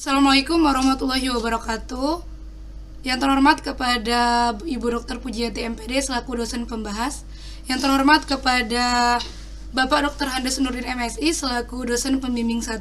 Assalamualaikum warahmatullahi wabarakatuh. Yang terhormat kepada Ibu Dr. Pujiati MPD selaku dosen pembahas. Yang terhormat kepada Bapak Dr. Handes Nurdin MSI selaku dosen pembimbing 1.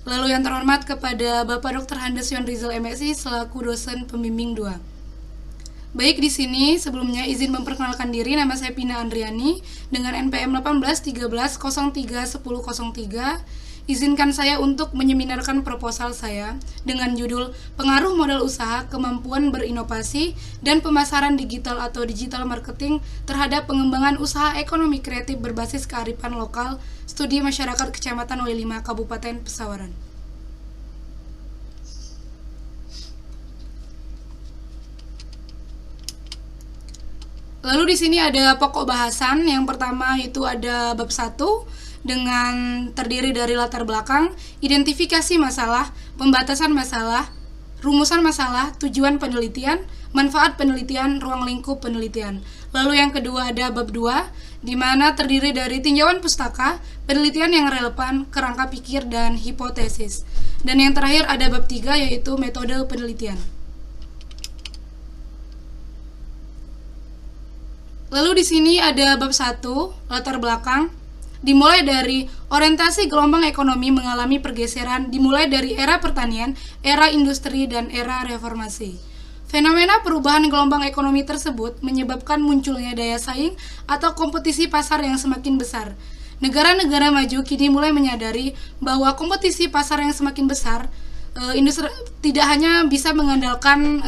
Lalu yang terhormat kepada Bapak Dr. Handes Yon Rizal MSI selaku dosen pembimbing 2. Baik, di sini sebelumnya izin memperkenalkan diri. Nama saya Pina Andriani dengan NPM 1813031003. Izinkan saya untuk menyeminarkan proposal saya dengan judul Pengaruh Modal Usaha, Kemampuan Berinovasi, dan Pemasaran Digital atau Digital Marketing terhadap pengembangan usaha ekonomi kreatif berbasis kearifan lokal, Studi Masyarakat Kecamatan W5 Kabupaten Pesawaran. Lalu di sini ada pokok bahasan. Yang pertama itu ada bab 1 dengan terdiri dari latar belakang, identifikasi masalah, pembatasan masalah, rumusan masalah, tujuan penelitian, manfaat penelitian, ruang lingkup penelitian. Lalu yang kedua ada bab 2 di mana terdiri dari tinjauan pustaka, penelitian yang relevan, kerangka pikir, dan hipotesis. Dan yang terakhir ada bab 3 yaitu metode penelitian. Lalu di sini ada bab 1, latar belakang, dimulai dari orientasi gelombang ekonomi mengalami pergeseran dimulai dari era pertanian, era industri, dan era reformasi. Fenomena perubahan gelombang ekonomi tersebut menyebabkan munculnya daya saing atau kompetisi pasar yang semakin besar. Negara-negara maju kini mulai menyadari bahwa kompetisi pasar yang semakin besar industri tidak hanya bisa mengandalkan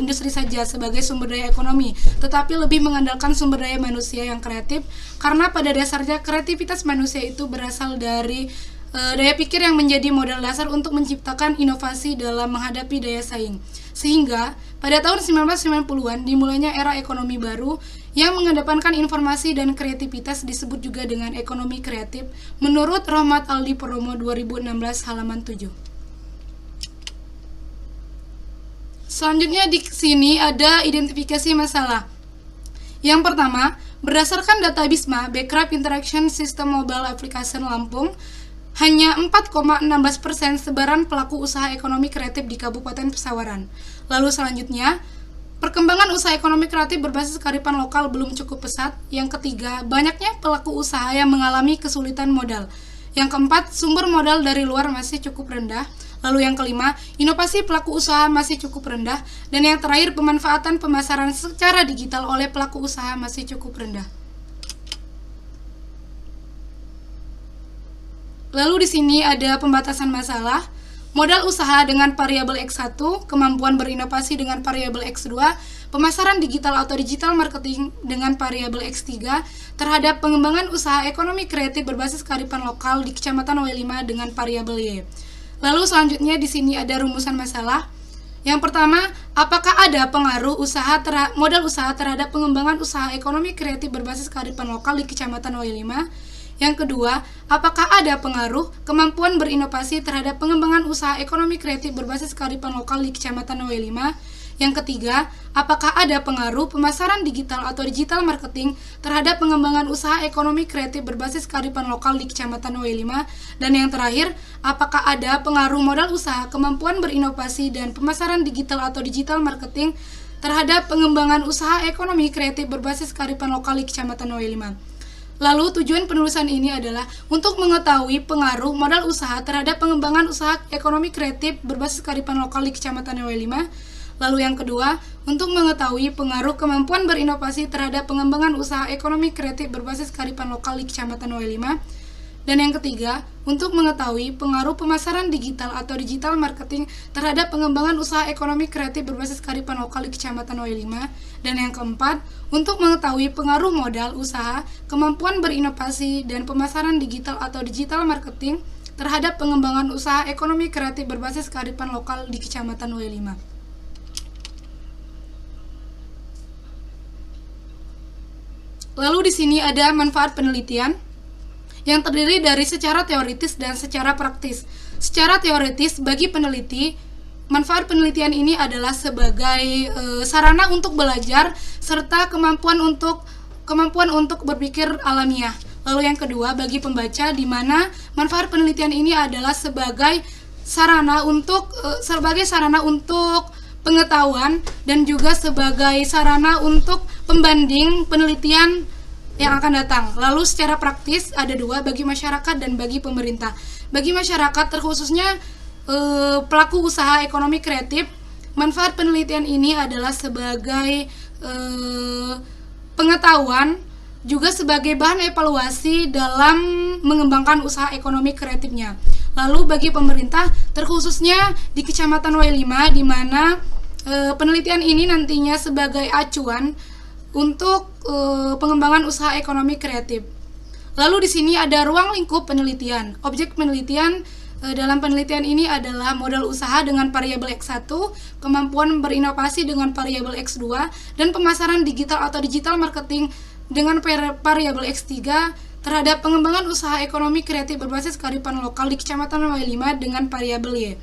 industri saja sebagai sumber daya ekonomi, tetapi lebih mengandalkan sumber daya manusia yang kreatif, karena pada dasarnya kreativitas manusia itu berasal dari daya pikir yang menjadi modal dasar untuk menciptakan inovasi dalam menghadapi daya saing. Sehingga pada tahun 1990-an dimulainya era ekonomi baru yang mengedepankan informasi dan kreativitas, disebut juga dengan ekonomi kreatif menurut Rahmat Aldi Purnomo 2016 halaman 7. Selanjutnya di sini ada identifikasi masalah. Yang pertama, berdasarkan data BISMA, Backcraft Interaction System Mobile Application Lampung, hanya 4,16% sebaran pelaku usaha ekonomi kreatif di Kabupaten Pesawaran. Lalu selanjutnya, perkembangan usaha ekonomi kreatif berbasis kearifan lokal belum cukup pesat. Yang ketiga, banyaknya pelaku usaha yang mengalami kesulitan modal. Yang keempat, sumber modal dari luar masih cukup rendah. Lalu yang kelima, inovasi pelaku usaha masih cukup rendah. Dan yang terakhir, pemanfaatan pemasaran secara digital oleh pelaku usaha masih cukup rendah. Lalu di sini ada pembatasan masalah, modal usaha dengan variabel X1, kemampuan berinovasi dengan variabel X2, pemasaran digital atau digital marketing dengan variabel X3, terhadap pengembangan usaha ekonomi kreatif berbasis kearifan lokal di Kecamatan W5 dengan variabel Y. Lalu selanjutnya di sini ada rumusan masalah. Yang pertama, apakah ada pengaruh modal usaha terhadap pengembangan usaha ekonomi kreatif berbasis kearifan lokal di Kecamatan W5? Yang kedua, apakah ada pengaruh kemampuan berinovasi terhadap pengembangan usaha ekonomi kreatif berbasis kearifan lokal di Kecamatan W5? Yang ketiga, apakah ada pengaruh pemasaran digital atau digital marketing terhadap pengembangan usaha ekonomi kreatif berbasis kearifan lokal di Kecamatan W5? Dan yang terakhir, apakah ada pengaruh modal usaha, kemampuan berinovasi, dan pemasaran digital atau digital marketing terhadap pengembangan usaha ekonomi kreatif berbasis kearifan lokal di Kecamatan W5? Lalu tujuan penulisan ini adalah untuk mengetahui pengaruh modal usaha terhadap pengembangan usaha ekonomi kreatif berbasis kearifan lokal di Kecamatan W5. Lalu yang kedua, untuk mengetahui pengaruh kemampuan berinovasi terhadap pengembangan usaha ekonomi kreatif berbasis kearifan lokal di Kecamatan W5. Dan yang ketiga, untuk mengetahui pengaruh pemasaran digital atau digital marketing terhadap pengembangan usaha ekonomi kreatif berbasis kearifan lokal di Kecamatan W5. Dan yang keempat, untuk mengetahui pengaruh modal usaha, kemampuan berinovasi, dan pemasaran digital atau digital marketing terhadap pengembangan usaha ekonomi kreatif berbasis kearifan lokal di Kecamatan W5. Lalu di sini ada manfaat penelitian yang terdiri dari secara teoritis dan secara praktis. Secara teoritis, bagi peneliti, manfaat penelitian ini adalah sebagai sarana untuk belajar serta kemampuan untuk berpikir alamiah. Lalu yang kedua, bagi pembaca, di mana manfaat penelitian ini adalah sebagai sebagai sarana untuk pengetahuan dan juga sebagai sarana untuk pembanding penelitian yang akan datang. Lalu secara praktis ada dua, bagi masyarakat dan bagi pemerintah. Bagi masyarakat terkhususnya pelaku usaha ekonomi kreatif, manfaat penelitian ini adalah sebagai pengetahuan, juga sebagai bahan evaluasi dalam mengembangkan usaha ekonomi kreatifnya. Lalu bagi pemerintah, terkhususnya di Kecamatan W5, di mana penelitian ini nantinya sebagai acuan untuk pengembangan usaha ekonomi kreatif. Lalu di sini ada ruang lingkup penelitian. Objek penelitian dalam penelitian ini adalah modal usaha dengan variabel X1, kemampuan berinovasi dengan variabel X2, dan pemasaran digital atau digital marketing dengan variabel X3 terhadap pengembangan usaha ekonomi kreatif berbasis kearifan lokal di Kecamatan W5 dengan variabel Y.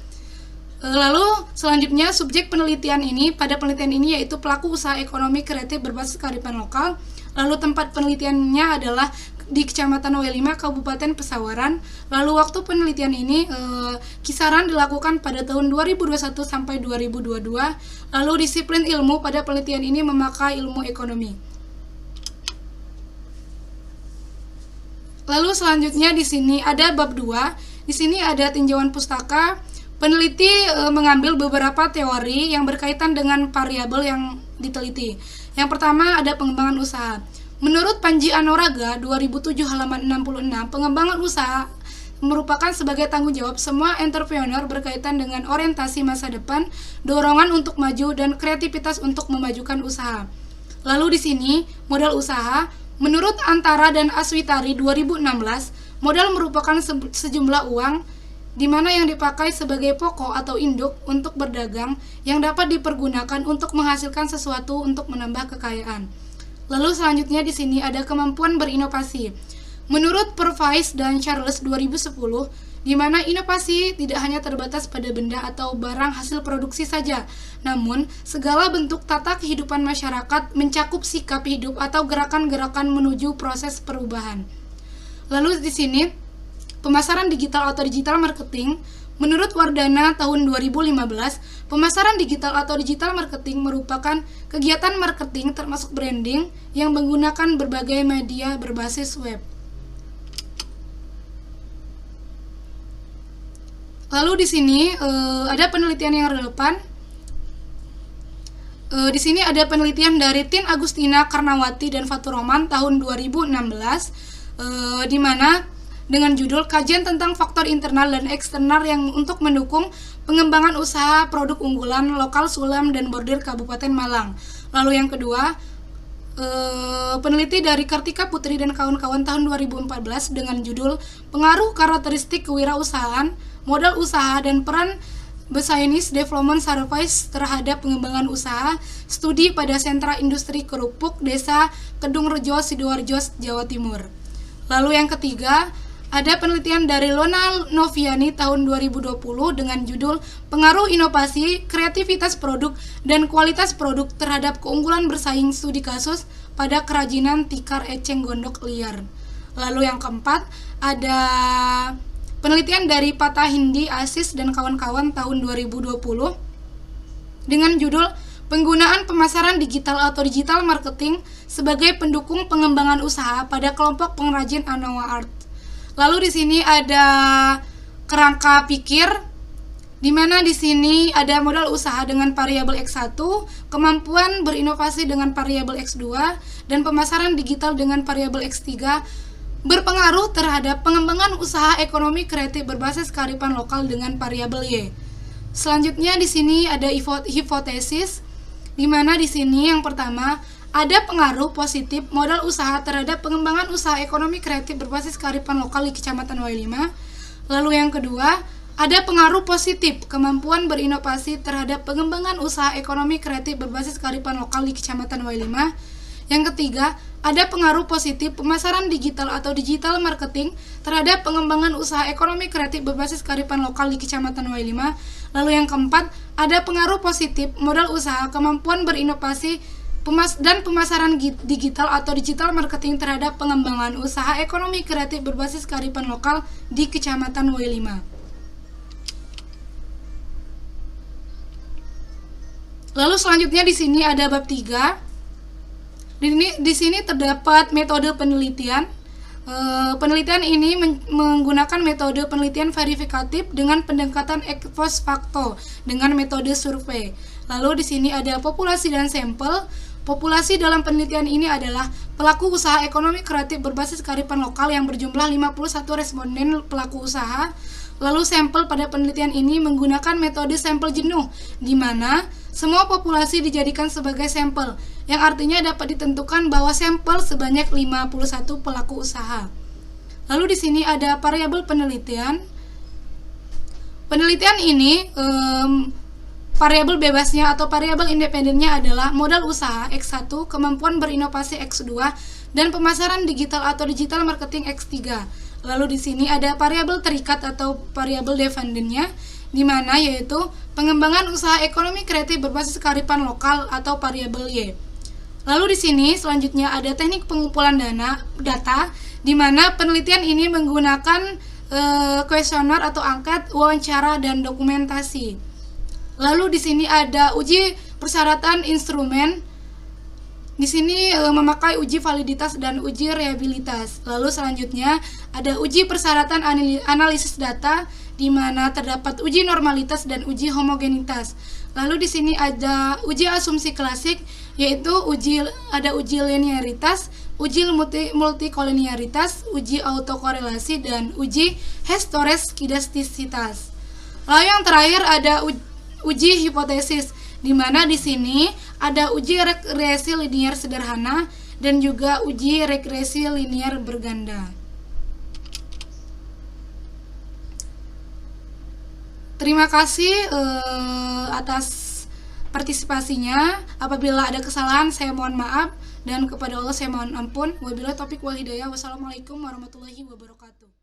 Lalu selanjutnya subjek penelitian ini, pada penelitian ini yaitu pelaku usaha ekonomi kreatif berbasis kearifan lokal. Lalu tempat penelitiannya adalah di Kecamatan W5 Kabupaten Pesawaran. Lalu waktu penelitian ini kisaran dilakukan pada tahun 2021 sampai 2022. Lalu disiplin ilmu pada penelitian ini memakai ilmu ekonomi. Lalu selanjutnya di sini ada bab 2. Di sini ada tinjauan pustaka. Peneliti mengambil beberapa teori yang berkaitan dengan variabel yang diteliti. Yang pertama ada pengembangan usaha. Menurut Panji Anoraga 2007 halaman 66, pengembangan usaha merupakan sebagai tanggung jawab semua entrepreneur berkaitan dengan orientasi masa depan, dorongan untuk maju, dan kreativitas untuk memajukan usaha. Lalu di sini modal usaha. Menurut Antara dan Aswitari 2016, modal merupakan sejumlah uang di mana yang dipakai sebagai pokok atau induk untuk berdagang yang dapat dipergunakan untuk menghasilkan sesuatu untuk menambah kekayaan. Lalu selanjutnya di sini ada kemampuan berinovasi. Menurut Purvis dan Charles 2010, di mana inovasi tidak hanya terbatas pada benda atau barang hasil produksi saja, namun segala bentuk tata kehidupan masyarakat mencakup sikap hidup atau gerakan-gerakan menuju proses perubahan. Lalu di sini pemasaran digital atau digital marketing. Menurut Wardana tahun 2015, pemasaran digital atau digital marketing merupakan kegiatan marketing termasuk branding yang menggunakan berbagai media berbasis web. Lalu di sini ada penelitian yang relevan. Di sini ada penelitian dari Tin Agustina Karnawati dan Faturoman tahun 2016, di mana dengan judul Kajian tentang Faktor Internal dan Eksternal yang untuk mendukung pengembangan usaha produk unggulan lokal Sulam dan Bordir Kabupaten Malang. Lalu yang kedua, peneliti dari Kartika Putri dan kawan-kawan tahun 2014 dengan judul Pengaruh Karakteristik Kewirausahaan, Modal Usaha dan Peran Business Development Service terhadap pengembangan usaha, studi pada sentra industri kerupuk Desa Kedung Rejo, Sidoarjo, Jawa Timur. Lalu yang ketiga, ada penelitian dari Lona Noviani tahun 2020 dengan judul Pengaruh Inovasi, Kreativitas Produk, dan Kualitas Produk terhadap Keunggulan Bersaing Studi Kasus pada Kerajinan Tikar Eceng Gondok Liar. Lalu yang keempat, ada penelitian dari Patah Hindi, Asis, dan kawan-kawan tahun 2020 dengan judul Penggunaan Pemasaran Digital atau Digital Marketing sebagai pendukung pengembangan usaha pada kelompok pengrajin Anoa Art. Lalu di sini ada kerangka pikir, di mana di sini ada modal usaha dengan variabel X1, kemampuan berinovasi dengan variabel X2, dan pemasaran digital dengan variabel X3 berpengaruh terhadap pengembangan usaha ekonomi kreatif berbasis kearifan lokal dengan variabel Y. Selanjutnya di sini ada hipotesis, di mana di sini yang pertama ada pengaruh positif modal usaha terhadap pengembangan usaha ekonomi kreatif berbasis kearifan lokal di Kecamatan W5. Lalu yang kedua, ada pengaruh positif kemampuan berinovasi terhadap pengembangan usaha ekonomi kreatif berbasis kearifan lokal di Kecamatan W5. Yang ketiga, ada pengaruh positif pemasaran digital atau digital marketing terhadap pengembangan usaha ekonomi kreatif berbasis kearifan lokal di Kecamatan W5. Lalu yang keempat, ada pengaruh positif modal usaha, kemampuan berinovasi dan pemasaran digital atau digital marketing terhadap pengembangan usaha ekonomi kreatif berbasis kearifan lokal di Kecamatan W5. Lalu selanjutnya di sini ada bab 3. Di sini terdapat metode penelitian. Penelitian ini menggunakan metode penelitian verifikatif dengan pendekatan ex post facto dengan metode survei. Lalu di sini ada populasi dan sampel. Populasi dalam penelitian ini adalah pelaku usaha ekonomi kreatif berbasis kearifan lokal yang berjumlah 51 responden pelaku usaha. Lalu sampel pada penelitian ini menggunakan metode sampel jenuh, di mana semua populasi dijadikan sebagai sampel, yang artinya dapat ditentukan bahwa sampel sebanyak 51 pelaku usaha. Lalu di sini ada variabel penelitian. Penelitian ini variabel bebasnya atau variabel independennya adalah modal usaha X1, kemampuan berinovasi X2, dan pemasaran digital atau digital marketing X3. Lalu di sini ada variabel terikat atau variabel dependennya, di mana yaitu pengembangan usaha ekonomi kreatif berbasis kearifan lokal atau variabel Y. Lalu di sini selanjutnya ada teknik pengumpulan data, di mana penelitian ini menggunakan kuesioner atau angket, wawancara, dan dokumentasi. Lalu di sini ada uji persyaratan instrumen. Di sini memakai uji validitas dan uji reliabilitas. Lalu selanjutnya ada uji persyaratan analisis data, di mana terdapat uji normalitas dan uji homogenitas. Lalu di sini ada uji asumsi klasik, yaitu ada uji linearitas, uji multikolinearitas, uji autokorelasi, dan uji historeskidastisitas. Lalu yang terakhir ada uji hipotesis, di mana di sini ada uji regresi linier sederhana dan juga uji regresi linier berganda. Terima kasih atas partisipasinya. Apabila ada kesalahan saya mohon maaf, dan kepada Allah saya mohon ampun. Wabillahi taufiq wal hidayah. Wassalamualaikum warahmatullahi wabarakatuh.